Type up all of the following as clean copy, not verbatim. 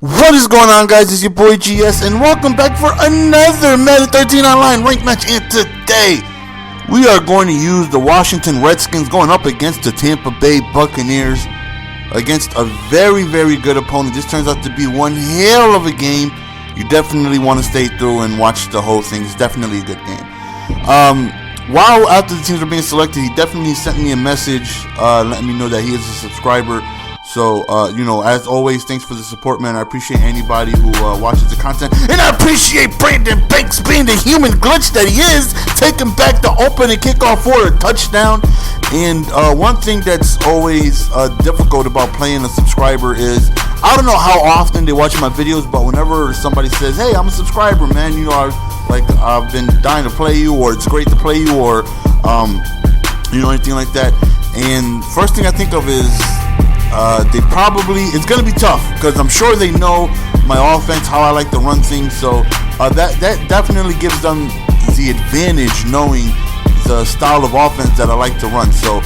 What is going on, guys? It's your boy GS, and welcome back for another Madden 13 Online ranked match. And today, we are going to use the Washington Redskins going up against the Tampa Bay Buccaneers, against a very, very good opponent. This turns out to be one hell of a game. You definitely want to stay through and watch the whole thing. It's definitely a good game. While after the teams were being selected, he definitely sent me a message letting me know that he is a subscriber. So, as always, thanks for the support, man. I appreciate anybody who watches the content. And I appreciate Brandon Banks being the human glitch that he is, taking back the opening kickoff for a touchdown. And one thing that's always difficult about playing a subscriber is, I don't know how often they watch my videos, but whenever somebody says, hey, I'm a subscriber, man, I've been dying to play you, or it's great to play you, or, anything like that. And first thing I think of is, it's going to be tough, because I'm sure they know my offense, how I like to run things, so that definitely gives them the advantage, knowing the style of offense that I like to run. So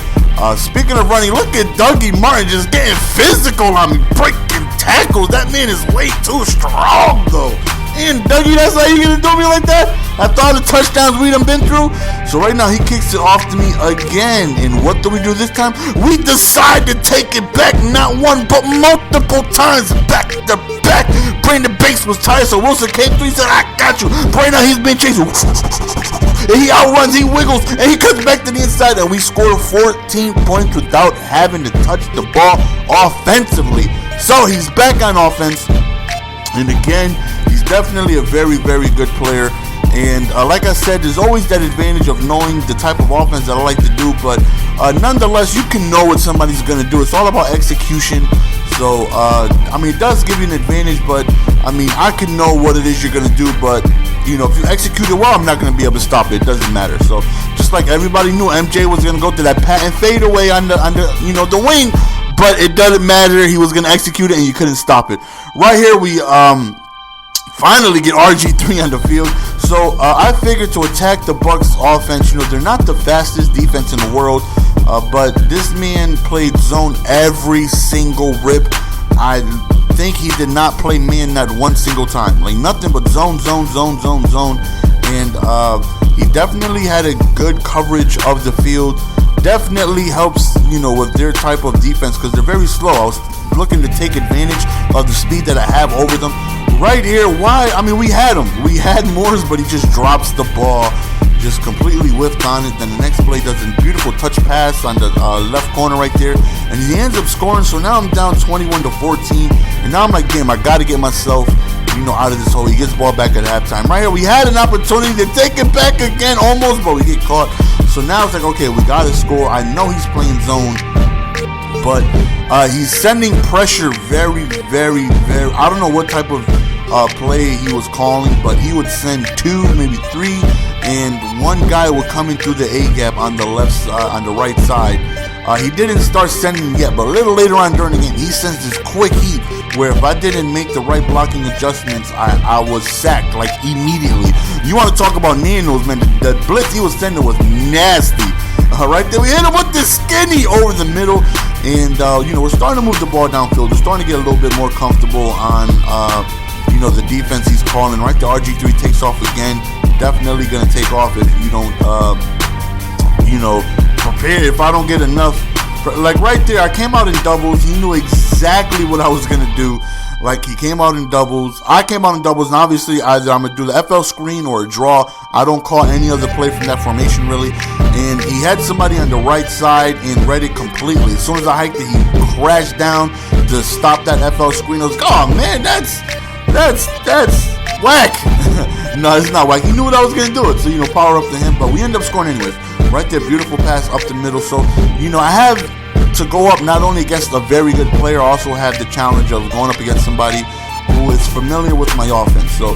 speaking of running, look at Dougie Martin just getting physical on me, breaking tackles. That man is way too strong, though. And Dougie, that's how you gonna do me like that? After all the touchdowns we done been through? So right now he kicks it off to me again. And what do we do this time? We decide to take it back, not one but multiple times, back to back. Brandon Banks was tired, so Wilson came through. He said, I got you. Right now he's been chasing. And he outruns, he wiggles, and he cuts back to the inside, and we score 14 points without having to touch the ball offensively. So he's back on offense. And again, he's definitely a very, very good player. And like I said, there's always that advantage of knowing the type of offense that I like to do. But nonetheless, you can know what somebody's going to do. It's all about execution. So, it does give you an advantage. But, I can know what it is you're going to do. But, if you execute it well, I'm not going to be able to stop it. It doesn't matter. So, just like everybody knew MJ was going to go to that patent fadeaway on the wing. But it doesn't matter. He was going to execute it, and you couldn't stop it. Right here, we finally get RG3 on the field. So I figured to attack the Bucs offense. They're not the fastest defense in the world, but this man played zone every single rip. I think he did not play man not one single time. Like nothing but zone. And he definitely had a good coverage of the field. Definitely helps, with their type of defense, because they're very slow. I was looking to take advantage of the speed that I have over them. Right here, we had him. We had Morris, but he just drops the ball, just completely whiffed on it. Then the next play does a beautiful touch pass on the left corner right there, and he ends up scoring. So now I'm down 21-14, and now I'm like, damn, I got to get myself out of this hole. He gets the ball back at halftime. Right here, we had an opportunity to take it back again, almost, but we get caught. So now it's like, okay, we got to score. I know he's playing zone, but he's sending pressure very, very, very. I don't know what type of play he was calling, but he would send two, maybe three, and one guy would come in through the A-gap on the left, on the right side. He didn't start sending yet, but a little later on during the game, he sends this quick heat where if I didn't make the right blocking adjustments, I was sacked, like, immediately. You want to talk about nanos, man. The blitz he was sending was nasty. Right there, we hit him with this skinny over the middle. And, we're starting to move the ball downfield. We're starting to get a little bit more comfortable on, the defense he's calling. Right there, RG3 takes off again. Definitely going to take off if you don't, prepare. If I don't get enough, like right there, I came out in doubles. He knew exactly what I was gonna do. Like he came out in doubles. I came out in doubles, and obviously either I'm gonna do the FL screen or a draw. I don't call any other play from that formation really. And he had somebody on the right side and read it completely. As soon as I hiked it, he crashed down to stop that FL screen. I was like, oh man, that's whack. No, it's not whack. He knew what I was gonna do it, so power up to him. But we end up scoring anyways. Right there, beautiful pass up the middle. So, I have to go up not only against a very good player, I also have the challenge of going up against somebody who is familiar with my offense. So,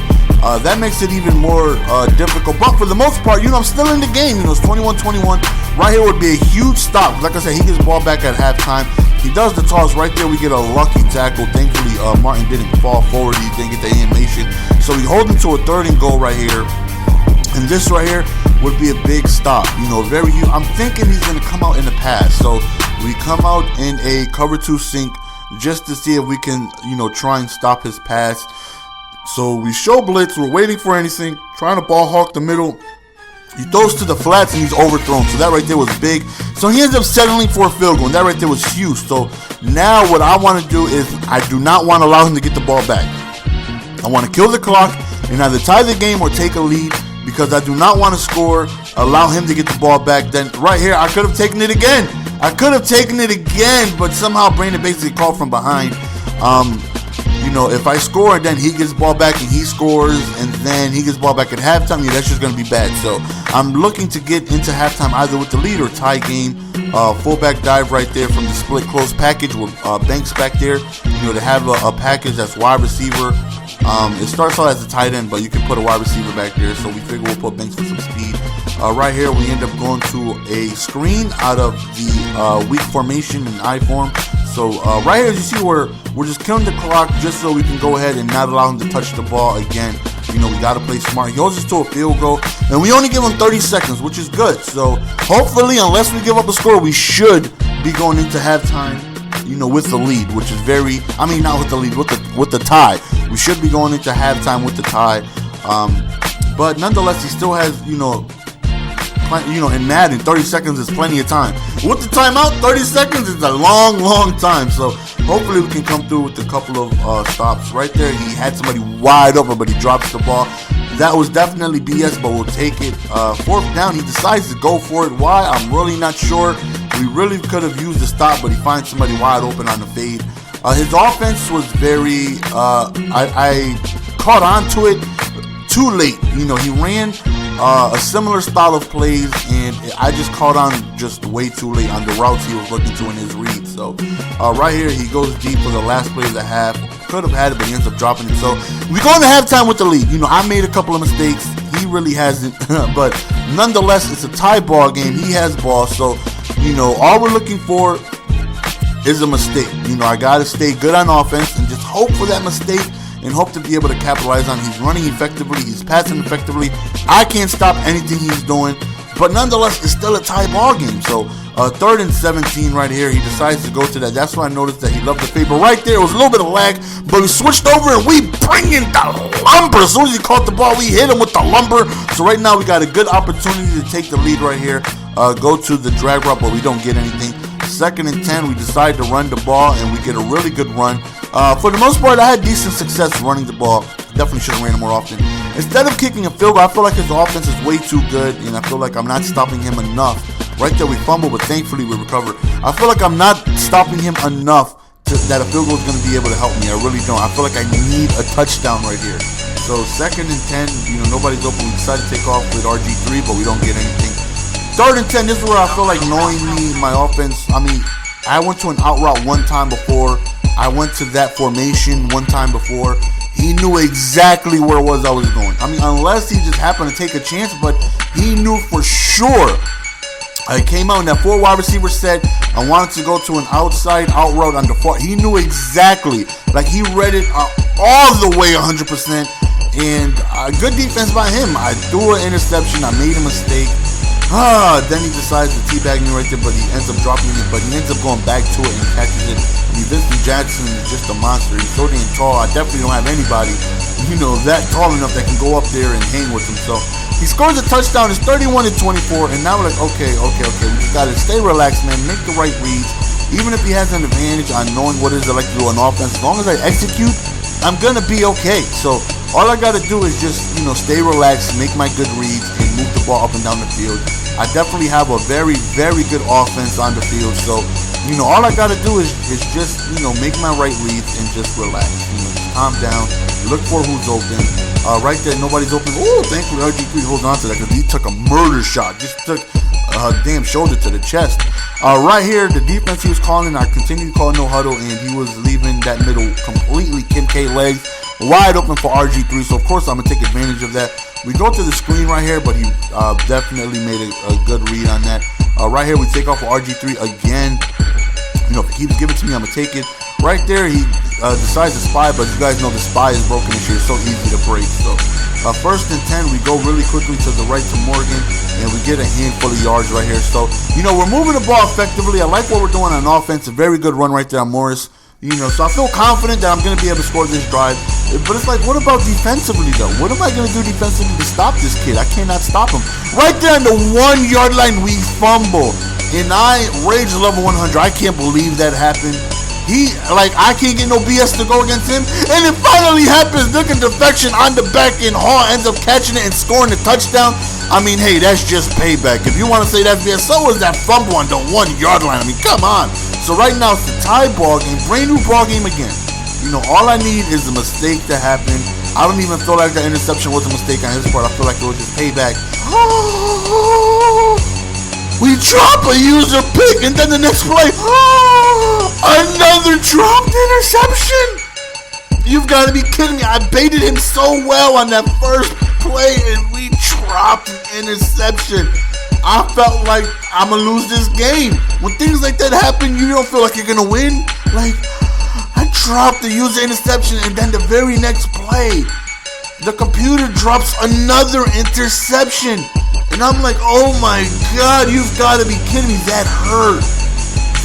that makes it even more difficult. But for the most part, I'm still in the game. It's 21-21. Right here would be a huge stop. Like I said, he gets the ball back at halftime. He does the toss. Right there, we get a lucky tackle. Thankfully, Martin didn't fall forward. He didn't get the animation. So we hold him to a 3rd and goal right here. And this right here would be a big stop. I'm thinking he's going to come out in the pass. So we come out in a cover 2 sink. just to see if we can, try and stop his pass. So we show blitz. We're waiting for anything, trying to ball hawk the middle. He throws to the flats and he's overthrown. So that right there was big. So he ends up settling for a field goal. And that right there was huge. So now what I want to do is I do not want to allow him to get the ball back. I want to kill the clock and either tie the game or take a lead, because I do not want to score, allow him to get the ball back. Then right here, I could have taken it again. But somehow Brandon basically caught from behind. If I score and then he gets ball back and he scores and then he gets ball back at halftime, that's just going to be bad. So I'm looking to get into halftime either with the lead or tie game. Fullback dive right there from the split close package with Banks back there. To have a package that's wide receiver. It starts out as a tight end, but you can put a wide receiver back there. So we figure we'll put Banks for some speed. Right here, we end up going to a screen out of the weak formation in I form. So right here, as you see, we're just killing the clock just so we can go ahead and not allow him to touch the ball again. We got to play smart. He holds us to a field goal, and we only give him 30 seconds, which is good. So hopefully, unless we give up a score, we should be going into halftime, with the lead, which is not with the lead, with the tie. We should be going into halftime with the tie. But nonetheless, he still has, in Madden, 30 seconds is plenty of time. With the timeout, 30 seconds is a long, long time. So hopefully we can come through with a couple of stops. Right there, he had somebody wide open, but he drops the ball. That was definitely BS, but we'll take it. Fourth down, he decides to go for it. Why? I'm really not sure. We really could have used the stop, but he finds somebody wide open on the fade. His offense was very, I caught on to it too late. He ran a similar style of plays, and I just caught on just way too late on the routes he was looking to in his read. So right here, he goes deep for the last play of the half. Could have had it, but he ends up dropping it. So we go into halftime with the lead. I made a couple of mistakes. He really hasn't. But nonetheless, it's a tie ball game. He has ball. So, all we're looking for is a mistake. I got to stay good on offense and just hope for that mistake and hope to be able to capitalize on. He's running effectively. He's passing effectively. I can't stop anything he's doing. But nonetheless, it's still a tie ball game. So 3rd and 17 right here. He decides to go to that. That's when I noticed that he loved the fade. But right there, it was a little bit of lag. But we switched over and we bring in the lumber. As soon as he caught the ball, we hit him with the lumber. So right now, we got a good opportunity to take the lead right here. Go to the drag route, but we don't get anything. 2nd and 10, we decide to run the ball, and we get a really good run. For the most part, I had decent success running the ball. Definitely should have ran it more often. Instead of kicking a field goal, I feel like his offense is way too good, and I feel like I'm not stopping him enough. Right there, we fumble, but thankfully we recover. I feel like I'm not stopping him enough that a field goal is going to be able to help me. I really don't. I feel like I need a touchdown right here. So 2nd and 10, nobody's open. We decide to take off with RG3, but we don't get anything. 3rd and 10, this is where I feel like knowing me, my offense. I went to an out route one time before. I went to that formation one time before. He knew exactly where it was I was going. Unless he just happened to take a chance, but he knew for sure. I came out in that 4 wide receiver set. I wanted to go to an outside out route on the far. He knew exactly. Like, he read it all the way 100%. And good defense by him. I threw an interception. I made a mistake. Then he decides to teabag me right there, but he ends up dropping it. But he ends up going back to it and catches it. Vincent Jackson is just a monster. He's so damn tall. I definitely don't have anybody, that tall enough that can go up there and hang with him. So he scores a touchdown. It's 31-24, and now we're like, okay. We just gotta stay relaxed, man. Make the right reads. Even if he has an advantage on knowing what it is I like to do on offense, as long as I execute, I'm gonna be okay. So all I gotta do is just, stay relaxed, make my good reads, and move the ball up and down the field. I definitely have a very, very good offense on the field. So, all I gotta do is just, make my right reads and just relax. Just calm down, look for who's open. Right there, nobody's open. Oh, thankfully RG3 holds on to that because he took a murder shot. Just took a damn shoulder to the chest. Right here, the defense he was calling, I continued to call no huddle, and he was leaving that middle completely Kim K legs wide open for RG3. So of course I'm gonna take advantage of that. We go to the screen right here, but he definitely made a good read on that. Right here, we take off for RG3 again. If he keeps giving it to me, I'm gonna take it. Right there, he decides to spy, but you guys know the spy is broken this year. It's so easy to break. So 1st and 10, we go really quickly to the right to Morgan, and we get a handful of yards right here. So, we're moving the ball effectively. I like what we're doing on offense. A very good run right there on Morris. So I feel confident that I'm going to be able to score this drive. But it's like, what about defensively, though? What am I going to do defensively to stop this kid? I cannot stop him. Right there on the 1 yard line, we fumble. And I rage level 100. I can't believe that happened. I can't get no BS to go against him. And it finally happens. Look at deflection on the back end. Hall ends up catching it and scoring the touchdown. I mean, hey, that's just payback. If you want to say that's BS, so was that fumble on the 1 yard line. I mean, come on. So right now it's the tie ball game. Brand new ball game again. All I need is a mistake to happen. I don't even feel like the interception was a mistake on his part. I feel like it was just payback. We drop a user pick, and then the next play, another dropped interception. You've got to be kidding me. I baited him so well on that first play, and we dropped an interception. I felt like I'm going to lose this game. When things like that happen, you don't feel like you're going to win. I dropped the user interception, and then the very next play, the computer drops another interception. And I'm like, oh my God, you've got to be kidding me. That hurt.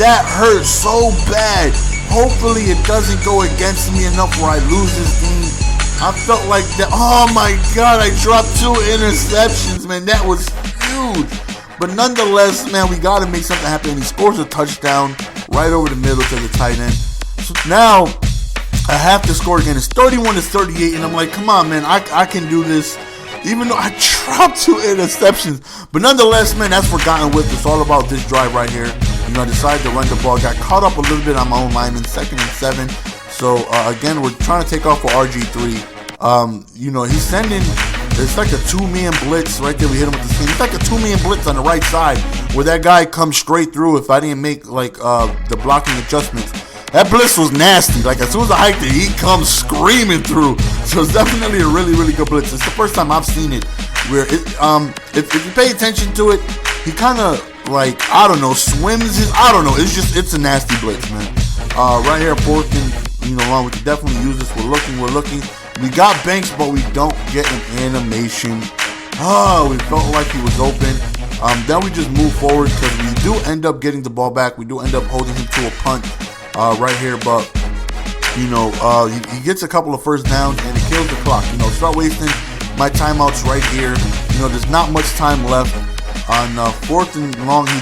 That hurt so bad. Hopefully it doesn't go against me enough where I lose this game. I felt like that. Oh my God, I dropped 2 interceptions, man. That was huge. But nonetheless, man, we got to make something happen. And he scores a touchdown right over the middle to the tight end. So now I have to score again. It's 31-38, and I'm like, come on, man, I can do this. Even though I dropped 2 interceptions. But nonetheless, man, that's forgotten with. It's all about this drive right here. I decided to run the ball. Got caught up a little bit on my own lineman, 2nd and 7. So, again, we're trying to take off for RG3. He's sending, it's like a 2-man blitz right there. We hit him with the skin. It's like a 2-man blitz on the right side where that guy comes straight through if I didn't make, the blocking adjustments. That blitz was nasty. As soon as I hiked it, he comes screaming through. So it's definitely a really, really good blitz. It's the first time I've seen it where if you pay attention to it, he kind of swims his. I don't know. It's a nasty blitz, man. Right here, 4th and long. We can definitely use this. We're looking. We got Banks, but we don't get an animation. We felt like he was open. Then we just move forward because we do end up getting the ball back. We do end up holding him to a punt. Right here, but he gets a couple of first downs and it kills the clock. Start wasting my timeouts right here. There's not much time left. On 4th and long, he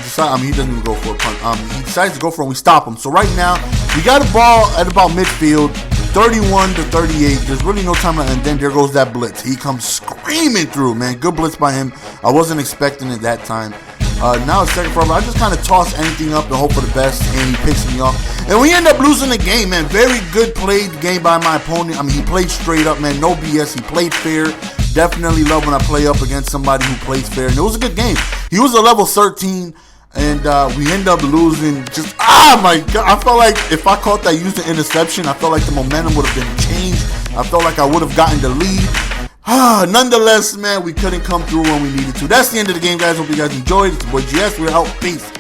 doesn't even go for a punt. He decides to go for it and we stop him. So right now, we got a ball at about midfield, 31-38. There's really no time left, and then there goes that blitz. He comes screaming through, man. Good blitz by him. I wasn't expecting it that time. Now it's 2nd forever. I just kind of toss anything up and hope for the best, and he picks me off. And we end up losing the game, man. Very good played game by my opponent. He played straight up, man. No BS. He played fair. Definitely love when I play up against somebody who plays fair. And it was a good game. He was a level 13, and we end up losing. My God. I felt like if I caught that user interception, I felt like the momentum would have been changed. I felt like I would have gotten the lead. Nonetheless, man, we couldn't come through when we needed to. That's the end of the game, guys. Hope you guys enjoyed. It's your boy GS. We're out. Peace.